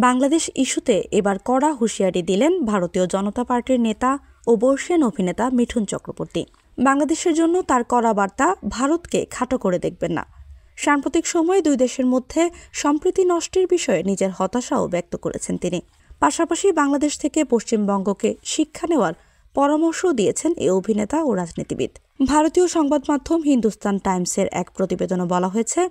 বাংলাদেশ ইস্যুতে এবার কড়া হুঁশিয়ারি দিলেন ভারতীয় জনতা পার্টির নেতা ও বর্ষিয়ান অভিনেতা মিঠুন চক্রবর্তী। বাংলাদেশের জন্য তার কড়া বার্তা, ভারতকে খাটো করে দেখবেন না। সাম্প্রতিক সময়ে দুই দেশের মধ্যে সম্প্রীতি নষ্টের বিষয়ে নিজের হতাশাও ব্যক্ত করেছেন তিনি। পাশাপাশি বাংলাদেশ থেকে পশ্চিমবঙ্গকে শিক্ষা নেওয়ার পরামর্শও দিয়েছেন এই অভিনেতা ও রাজনীতিবিদ। ভারতীয় সংবাদ মাধ্যম হিন্দুস্তান টাইমসের এক প্রতিবেদনে বলা হয়েছে,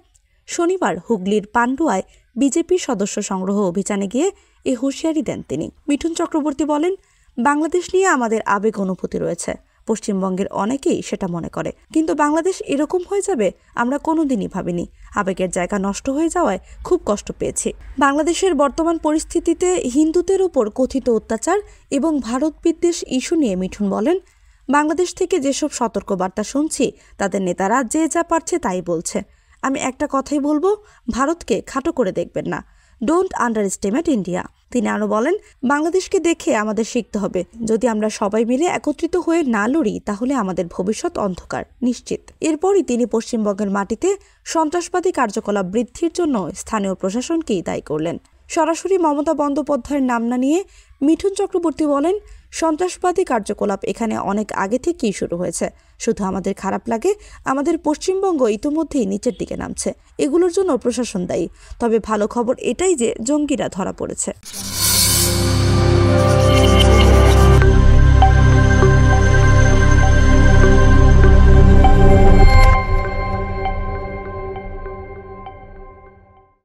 শনিবার হুগলির পান্ডুয়ায় বিজেপি সদস্য সংগ্রহ অভিযানে গিয়ে এই হুঁশিয়ারি দেন তিনি। মিঠুন চক্রবর্তী বলেন, বাংলাদেশ নিয়ে আমাদের আবেগ অনুভূতি রয়েছে, পশ্চিমবঙ্গের অনেকেই সেটা মনে করে, কিন্তু বাংলাদেশ এরকম হয়ে যাবে আমরা কোনোদিনই ভাবিনি। আবেগের জায়গা নষ্ট হয়ে যাওয়ায় খুব কষ্ট পেয়েছি। বাংলাদেশের বর্তমান পরিস্থিতিতে হিন্দুদের উপর কথিত অত্যাচার এবং ভারত বিদ্বেষ ইস্যু নিয়ে মিঠুন বলেন, বাংলাদেশ থেকে যেসব সতর্কবার্তা শুনছি তাদের নেতারা যে যা পারছে তাই বলছে। আমি একটা কথাই বলবো, ভারতকে খাটো করে দেখবেন না। Don't under estimate India. তিনি আরও বলেন, বাংলাদেশকে দেখে আমাদের শিখতে হবে। যদি আমরা সবাই মিলে একত্রিত হয়ে না লড়ি তাহলে আমাদের ভবিষ্যৎ অন্ধকার নিশ্চিত। এরপরই তিনি পশ্চিমবঙ্গের মাটিতে সন্ত্রাসবাদী কার্যকলাপ বৃদ্ধির জন্য স্থানীয় প্রশাসনকেই দায়ী করলেন। সরাসরি মমতা বন্দ্যোপাধ্যায়ের নাম না নিয়ে মিঠুন চক্রবর্তী বলেন, সন্ত্রাসবাদী কার্যকলাপ এখানে অনেক আগে থেকেই শুরু হয়েছে। শুধু আমাদের খারাপ লাগে, আমাদের পশ্চিমবঙ্গ ইতিমধ্যেই নিচের দিকে নামছে। এগুলোর জন্য প্রশাসন দায়ী। তবে ভালো খবর এটাই যে জঙ্গিরা ধরা পড়েছে।